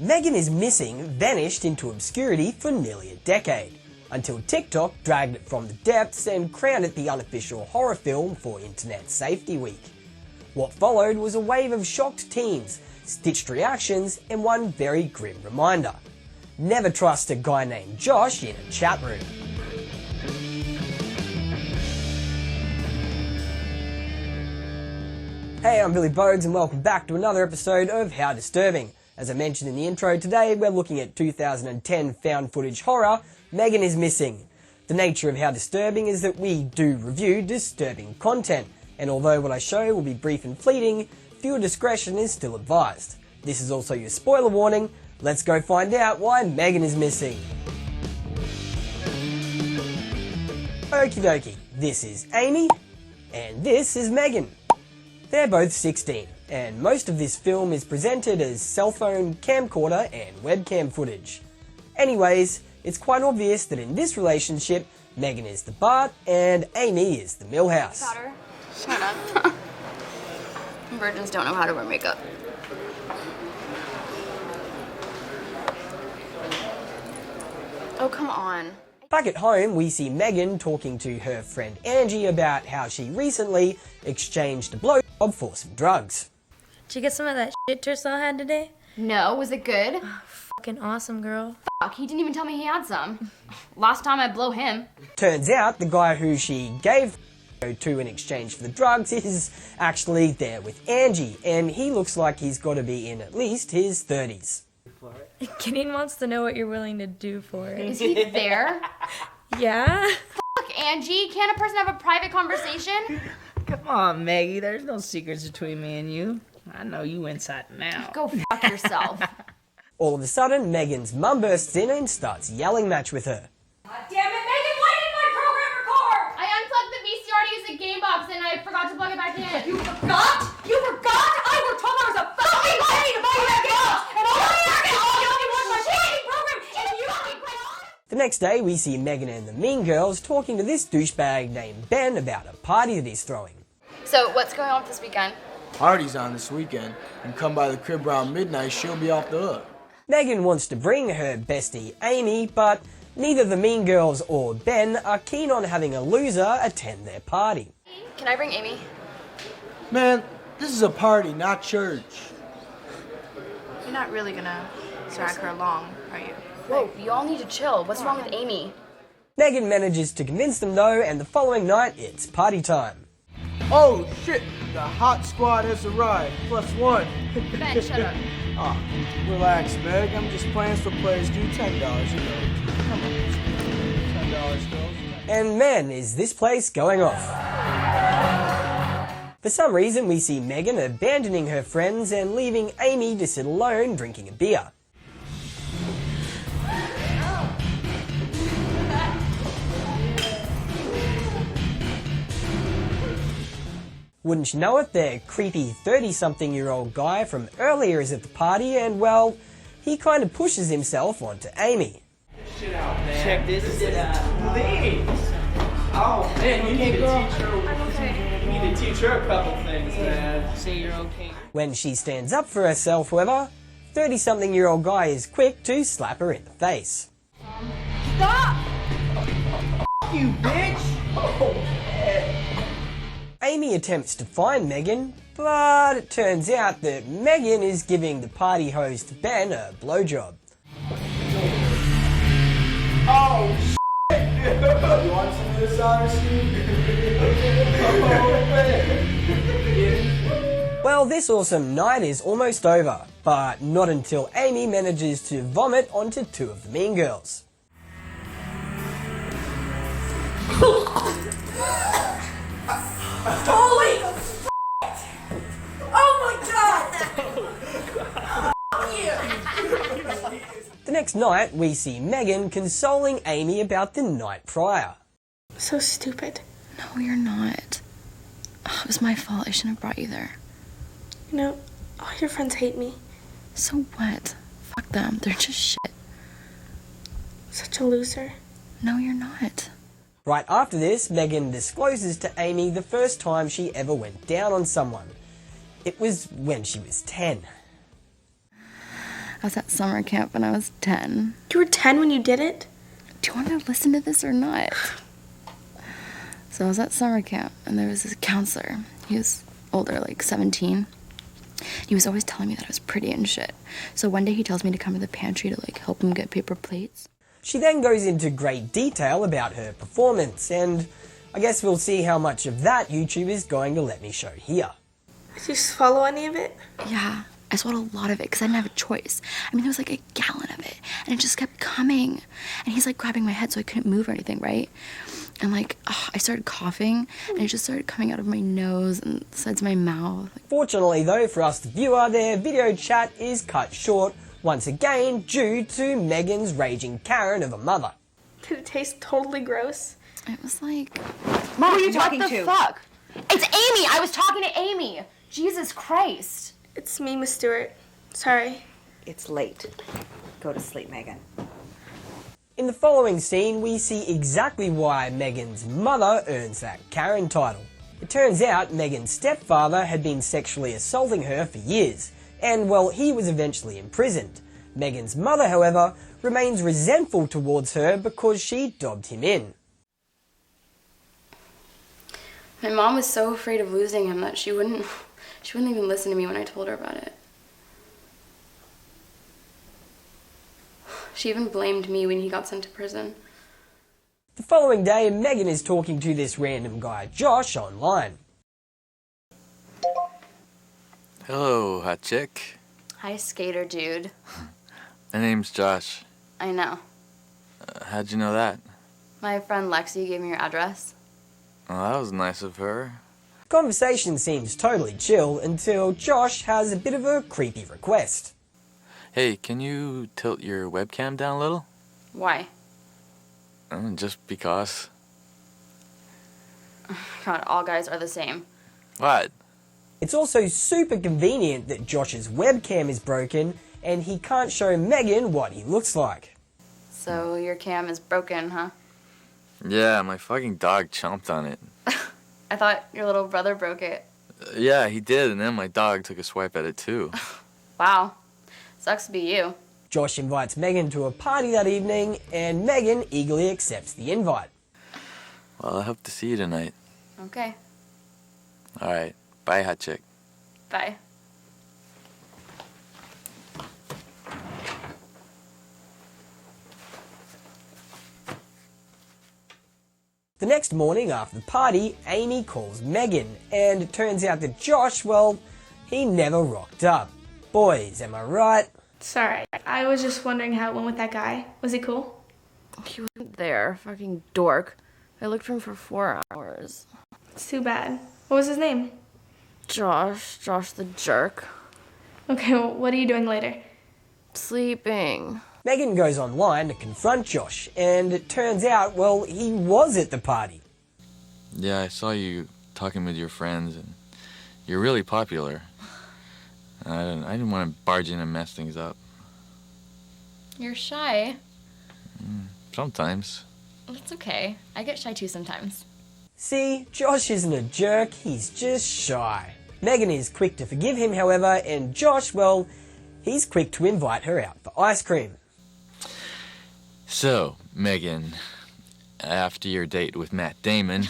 Megan is Missing vanished into obscurity for nearly a decade, until TikTok dragged it from the depths and crowned it the unofficial horror film for Internet Safety Week. What followed was a wave of shocked teens, stitched reactions, and one very grim reminder. Never trust a guy named Josh in a chat room. Hey, I'm Billy Bodes and welcome back to another episode of How Disturbing. As I mentioned in the intro, today we're looking at 2010 found footage horror, Megan is Missing. The nature of How Disturbing is that we do review disturbing content, and although what I show will be brief and fleeting, viewer discretion is still advised. This is also your spoiler warning. Let's go find out why Megan is missing. Okie dokie, this is Amy, and this is Megan. They're both 16, and most of this film is presented as cell phone, camcorder, and webcam footage. Anyways, it's quite obvious that in this relationship, Megan is the Bart and Amy is the Millhouse. Daughter, shut up. Virgins don't know how to wear makeup. Oh, come on. Back at home, we see Megan talking to her friend Angie about how she recently exchanged a blowjob for some drugs. Did you get some of that shit Tercel had today? No, was it good? Oh, fucking awesome, girl. Fuck, he didn't even tell me he had some. Last time I blow him. Turns out the guy who she gave to in exchange for the drugs is actually there with Angie, and he looks like he's got to be in at least his 30s. Gideon wants to know what you're willing to do for it. Is he there? Yeah? Fuck, Angie, can't a person have a private conversation? Come on, Maggie, there's no secrets between me and you. I know you inside and out. Go fuck yourself. All of a sudden, Megan's mum bursts in and starts yelling match with her. God damn it, Megan, why didn't my program record? I unplugged the VCR to use the game box and I forgot to plug it back in. You forgot? You forgot? I worked 12 hours a fucking day to buy you that game box, and all I only watched my shitty program, and you got me quite on. The next day, we see Megan and the Mean Girls talking to this douchebag named Ben about a party that he's throwing. So, what's going on this weekend? Party's on this weekend, and come by the crib around midnight, she'll be off the hook. Megan wants to bring her bestie Amy, but neither the Mean Girls or Ben are keen on having a loser attend their party. Can I bring Amy? Man, this is a party, not church. You're not really gonna drag her along, are you? Whoa, you all need to chill. What's wrong with Amy? Megan manages to convince them though, and the following night, it's party time. Oh shit, the hot squad has arrived, +1. Ben, shut up. Oh, relax, Meg, I'm just playing for players do $10, you know. Come on, $10, girls. And man, is this place going off. For some reason, we see Megan abandoning her friends and leaving Amy to sit alone drinking a beer. Wouldn't you know it, their creepy 30-something-year-old guy from earlier is at the party and, well, he kind of pushes himself onto Amy. Check this shit out. Please. Oh man, you need to teach her. You need to teach her a couple things, man. Say you're okay. When she stands up for herself, however, 30-something-year-old guy is quick to slap her in the face. Stop! You bitch! Amy attempts to find Megan, but it turns out that Megan is giving the party host Ben a blowjob. Oh shit! You want some of this honesty? Well, this awesome night is almost over, but not until Amy manages to vomit onto two of the Mean Girls. Holy shit! Oh my god! Fuck you! The next night, we see Megan consoling Amy about the night prior. So stupid. No, you're not. It was my fault. I shouldn't have brought you there. You know, all your friends hate me. So what? Fuck them. They're just shit. Such a loser. No, you're not. Right after this, Megan discloses to Amy the first time she ever went down on someone. It was when she was 10. I was at summer camp when I was 10. You were 10 when you did it? Do you want to listen to this or not? So I was at summer camp, and there was this counselor. He was older, like 17. He was always telling me that I was pretty and shit. So one day he tells me to come to the pantry to, like, help him get paper plates. She then goes into great detail about her performance, and I guess we'll see how much of that YouTube is going to let me show here. Did you swallow any of it? Yeah, I swallowed a lot of it because I didn't have a choice. I mean, there was like a gallon of it, and it just kept coming. And he's like grabbing my head so I couldn't move or anything, right? And like, I started coughing, and it just started coming out of my nose and the sides of my mouth. Fortunately though, for us the viewer, their video chat is cut short, once again due to Megan's raging Karen of a mother. Did it taste totally gross? It was like... Who are you talking to? What the fuck? It's Amy! I was talking to Amy! Jesus Christ. It's me, Miss Stewart. Sorry. It's late. Go to sleep, Megan. In the following scene, we see exactly why Megan's mother earns that Karen title. It turns out Megan's stepfather had been sexually assaulting her for years, and well, he was eventually imprisoned. Megan's mother, however, remains resentful towards her because she dobbed him in. My mom was so afraid of losing him that she wouldn't even listen to me when I told her about it. She even blamed me when he got sent to prison. The following day, Megan is talking to this random guy, Josh, online. Hello, hot chick. Hi, skater dude. My name's Josh. I know. How'd you know that? My friend Lexi gave me your address. Well, that was nice of her. The conversation seems totally chill until Josh has a bit of a creepy request. Hey, can you tilt your webcam down a little? Why? Just because. God, all guys are the same. What? It's also super convenient that Josh's webcam is broken and he can't show Megan what he looks like. So your cam is broken, huh? Yeah, my fucking dog chomped on it. I thought your little brother broke it. Yeah, he did, and then my dog took a swipe at it too. Wow. Sucks to be you. Josh invites Megan to a party that evening, and Megan eagerly accepts the invite. Well, I hope to see you tonight. Okay. Alright, bye, hot chick. Bye. The next morning after the party, Amy calls Megan, and it turns out that Josh, well, he never rocked up. Boys, am I right? Sorry, I was just wondering how it went with that guy. Was he cool? He wasn't there, fucking dork. I looked for him for 4 hours. It's too bad. What was his name? Josh the jerk. Okay, well, what are you doing later? Sleeping. Megan goes online to confront Josh, and it turns out, well, he was at the party. Yeah, I saw you talking with your friends, and you're really popular. I didn't want to barge in and mess things up. You're shy. Sometimes. It's okay. I get shy too sometimes. See, Josh isn't a jerk, he's just shy. Megan is quick to forgive him, however, and Josh, well, he's quick to invite her out for ice cream. So, Megan, after your date with Matt Damon,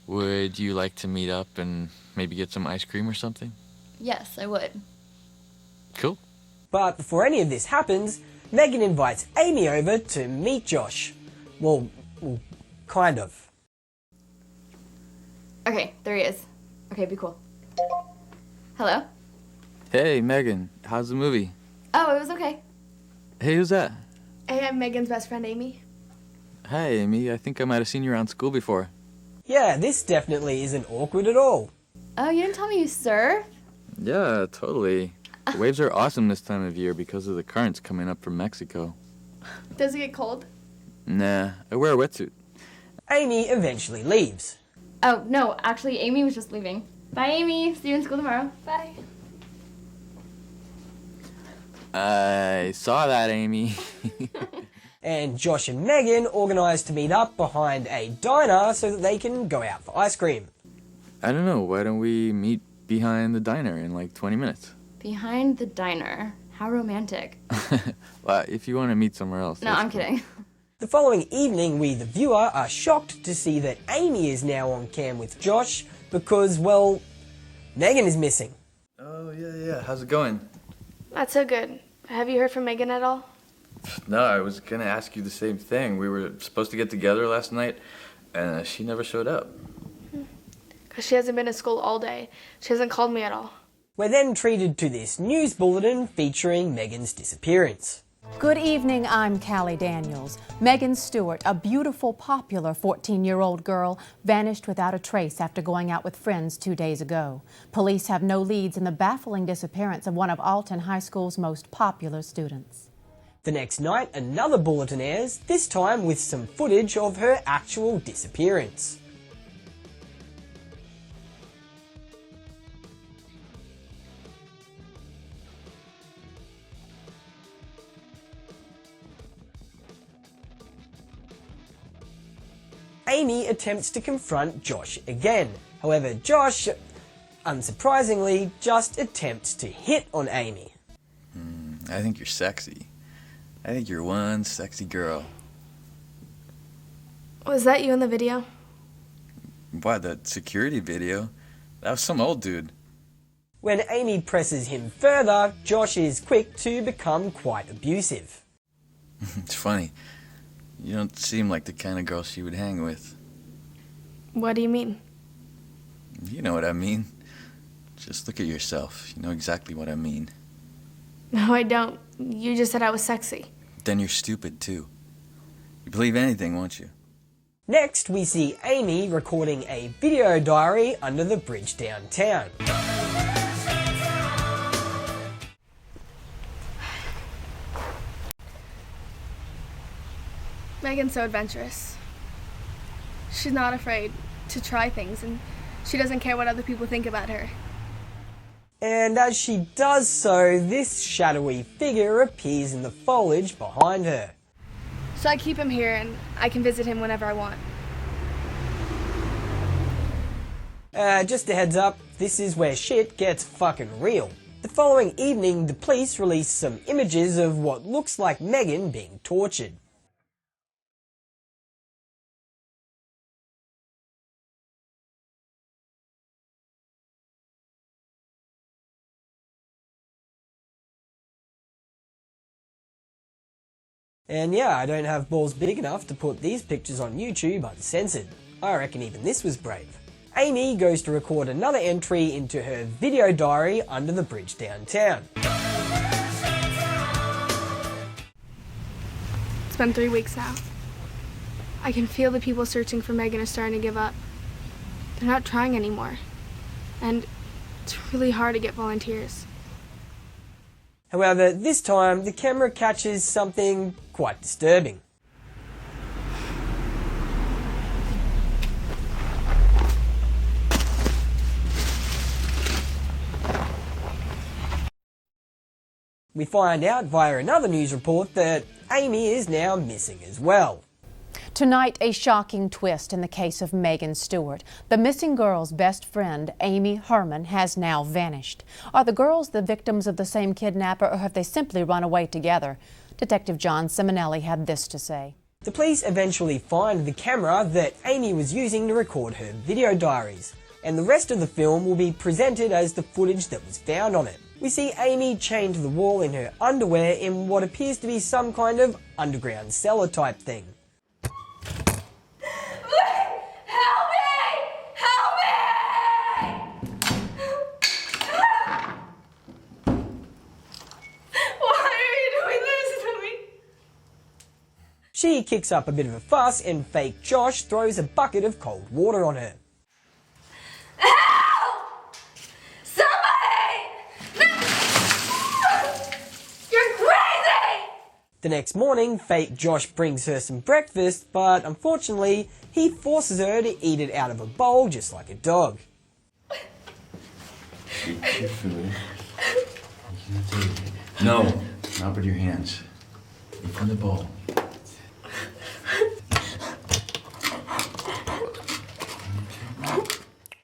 would you like to meet up and maybe get some ice cream or something? Yes, I would. Cool. But before any of this happens, Megan invites Amy over to meet Josh. Well, kind of. Okay, there he is. Okay, be cool. Hello? Hey, Megan, how's the movie? Oh, it was okay. Hey, who's that? Hey, I'm Megan's best friend, Amy. Hi, Amy. I think I might have seen you around school before. Yeah, this definitely isn't awkward at all. Oh, you didn't tell me you surf? Yeah, totally. The waves are awesome this time of year because of the currents coming up from Mexico. Does it get cold? Nah, I wear a wetsuit. Amy eventually leaves. Oh, no, actually, Amy was just leaving. Bye, Amy. See you in school tomorrow. Bye. I saw that, Amy. And Josh and Megan organise to meet up behind a diner so that they can go out for ice cream. I don't know, why don't we meet behind the diner in like 20 minutes? Behind the diner. How romantic. Well, if you want to meet somewhere else. No, I'm kidding. The following evening, we, the viewer, are shocked to see that Amy is now on cam with Josh because, well, Megan is missing. Oh, yeah. How's it going? Not so good. Have you heard from Megan at all? No, I was going to ask you the same thing. We were supposed to get together last night, and she never showed up. Because she hasn't been to school all day. She hasn't called me at all. We're then treated to this news bulletin featuring Megan's disappearance. Good evening, I'm Callie Daniels. Megan Stewart, a beautiful, popular 14-year-old girl, vanished without a trace after going out with friends 2 days ago. Police have no leads in the baffling disappearance of one of Alton High School's most popular students. The next night, another bulletin airs, this time with some footage of her actual disappearance. Amy attempts to confront Josh again. However, Josh, unsurprisingly, just attempts to hit on Amy. I think you're sexy. I think you're one sexy girl. Was that you in the video? What, that security video? That was some old dude. When Amy presses him further, Josh is quick to become quite abusive. It's funny. You don't seem like the kind of girl she would hang with. What do you mean? You know what I mean. Just look at yourself. You know exactly what I mean. No, I don't. You just said I was sexy. Then you're stupid, too. You believe anything, won't you? Next, we see Amy recording a video diary under the bridge downtown. Megan's so adventurous. She's not afraid to try things, and she doesn't care what other people think about her. And as she does so, this shadowy figure appears in the foliage behind her. So I keep him here, and I can visit him whenever I want. Just a heads up, this is where shit gets fucking real. The following evening, the police release some images of what looks like Megan being tortured. And yeah, I don't have balls big enough to put these pictures on YouTube uncensored. I reckon even this was brave. Amy goes to record another entry into her video diary under the bridge downtown. It's been 3 weeks now. I can feel the people searching for Megan are starting to give up. They're not trying anymore. And it's really hard to get volunteers. However, this time the camera catches something quite disturbing. We find out via another news report that Amy is now missing as well. Tonight, a shocking twist in the case of Megan Stewart. The missing girl's best friend, Amy Herman, has now vanished. Are the girls the victims of the same kidnapper, or have they simply run away together? Detective John Simonelli had this to say. The police eventually find the camera that Amy was using to record her video diaries, and the rest of the film will be presented as the footage that was found on it. We see Amy chained to the wall in her underwear in what appears to be some kind of underground cellar type thing. Help me! Help me! Why are you doing this to me? She kicks up a bit of a fuss and fake Josh throws a bucket of cold water on her. Help! Somebody! You're crazy! The next morning, fake Josh brings her some breakfast, but unfortunately, he forces her to eat it out of a bowl just like a dog. Eat your food. You can't take it. No, not with your hands. Eat from the bowl.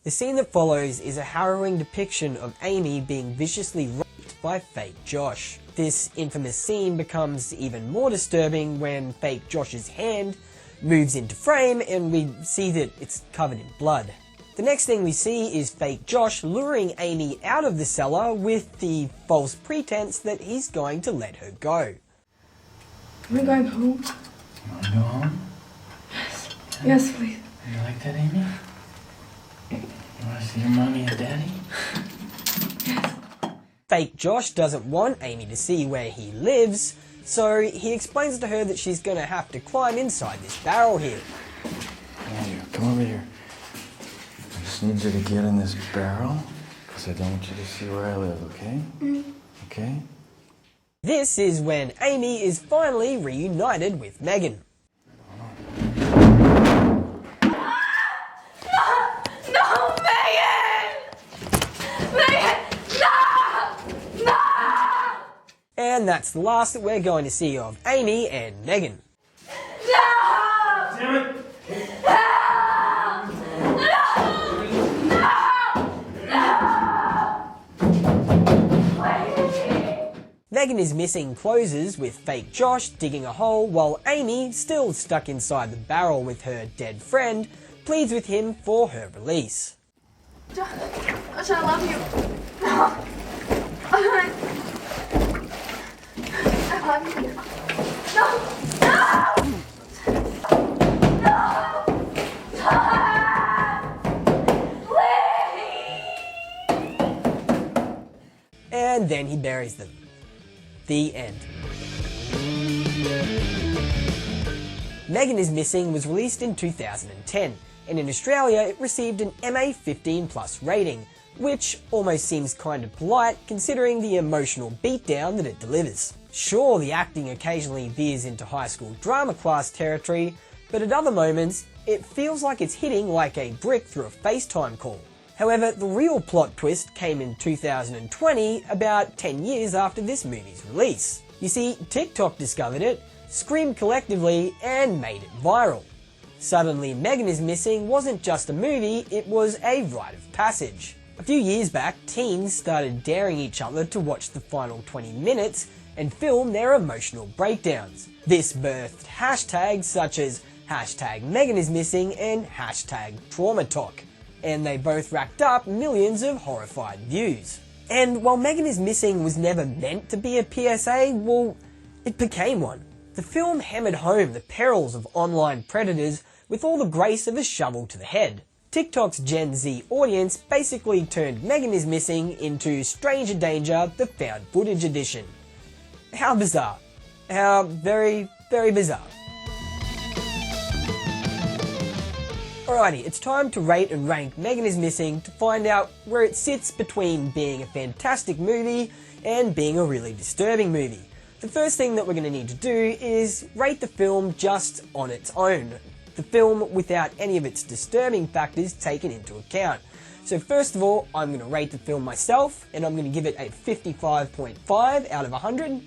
The scene that follows is a harrowing depiction of Amy being viciously raped by fake Josh. This infamous scene becomes even more disturbing when fake Josh's hand moves into frame and we see that it's covered in blood. The next thing we see is fake Josh luring Amy out of the cellar with the false pretense that he's going to let her go. Are we going home? You want to go home? Yes. Yes, please. You like that, Amy? You want to see your mommy and daddy? Fake Josh doesn't want Amy to see where he lives, so he explains to her that she's going to have to climb inside this barrel here. Andrew, come over here. I just need you to get in this barrel, because I don't want you to see where I live, okay? Okay? This is when Amy is finally reunited with Megan. No, Megan! Megan, no! No! And that's the last that we're going to see of Amy and Megan. No! Damn it! Megan is Missing closes with fake Josh digging a hole while Amy, still stuck inside the barrel with her dead friend, pleads with him for her release. Josh, I love you. I love you. And then he buries them. The end. Megan is Missing was released in 2010, and in Australia it received an MA 15+ rating, which almost seems kind of polite considering the emotional beatdown that it delivers. Sure, the acting occasionally veers into high school drama class territory, but at other moments it feels like it's hitting like a brick through a FaceTime call. However, the real plot twist came in 2020, about 10 years after this movie's release. You see, TikTok discovered it, screamed collectively, and made it viral. Suddenly, Megan is Missing wasn't just a movie, it was a rite of passage. A few years back, teens started daring each other to watch the final 20 minutes and film their emotional breakdowns. This birthed hashtags such as #MeganIsMissing and #TraumaTalk. And they both racked up millions of horrified views. And while Megan is Missing was never meant to be a PSA, well, it became one. The film hammered home the perils of online predators with all the grace of a shovel to the head. TikTok's Gen Z audience basically turned Megan is Missing into Stranger Danger, the found footage edition. How bizarre. How very, very bizarre. Alrighty, it's time to rate and rank Megan is Missing to find out where it sits between being a fantastic movie and being a really disturbing movie. The first thing that we're going to need to do is rate the film just on its own. The film without any of its disturbing factors taken into account. So first of all, I'm going to rate the film myself, and I'm going to give it a 55.5 out of 100.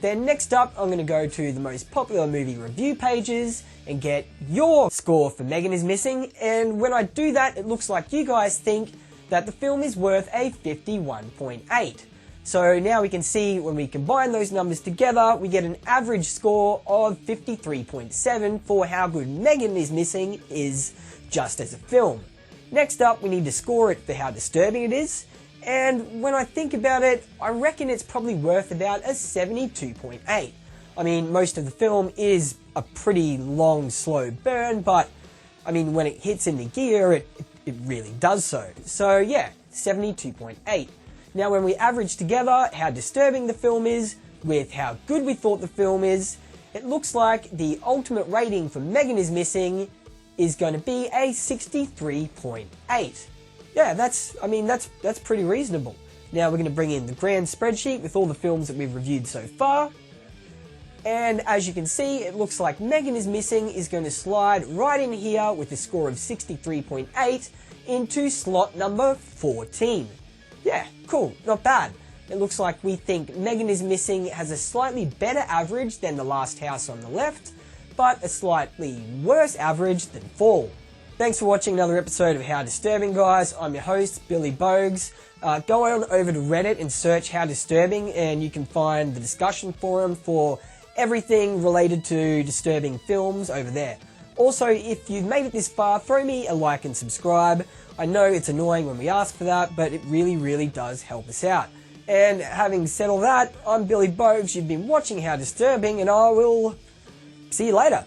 Then next up, I'm going to go to the most popular movie review pages and get your score for Megan is Missing, and when I do that, it looks like you guys think that the film is worth a 51.8. So now we can see when we combine those numbers together, we get an average score of 53.7 for how good Megan is Missing is just as a film. Next up, we need to score it for how disturbing it is, and when I think about it, I reckon it's probably worth about a 72.8. I mean, most of the film is a pretty long, slow burn, but I mean, when it hits into gear, it really does so. So yeah, 72.8. Now when we average together how disturbing the film is with how good we thought the film is, it looks like the ultimate rating for Megan is Missing is going to be a 63.8. Yeah, that's pretty reasonable. Now we're going to bring in the grand spreadsheet with all the films that we've reviewed so far. And as you can see, it looks like Megan is Missing is going to slide right in here with a score of 63.8 into slot number 14. Yeah, cool, not bad. It looks like we think Megan is Missing has a slightly better average than The Last House on the Left, but a slightly worse average than Fall. Thanks for watching another episode of How Disturbing, guys. I'm your host, Billy Bogues. Go on over to Reddit and search How Disturbing, and you can find the discussion forum for everything related to disturbing films over there. Also, if you've made it this far, throw me a like and subscribe. I know it's annoying when we ask for that, but it really, really does help us out. And having said all that, I'm Billy Bogues. You've been watching How Disturbing, and I will see you later.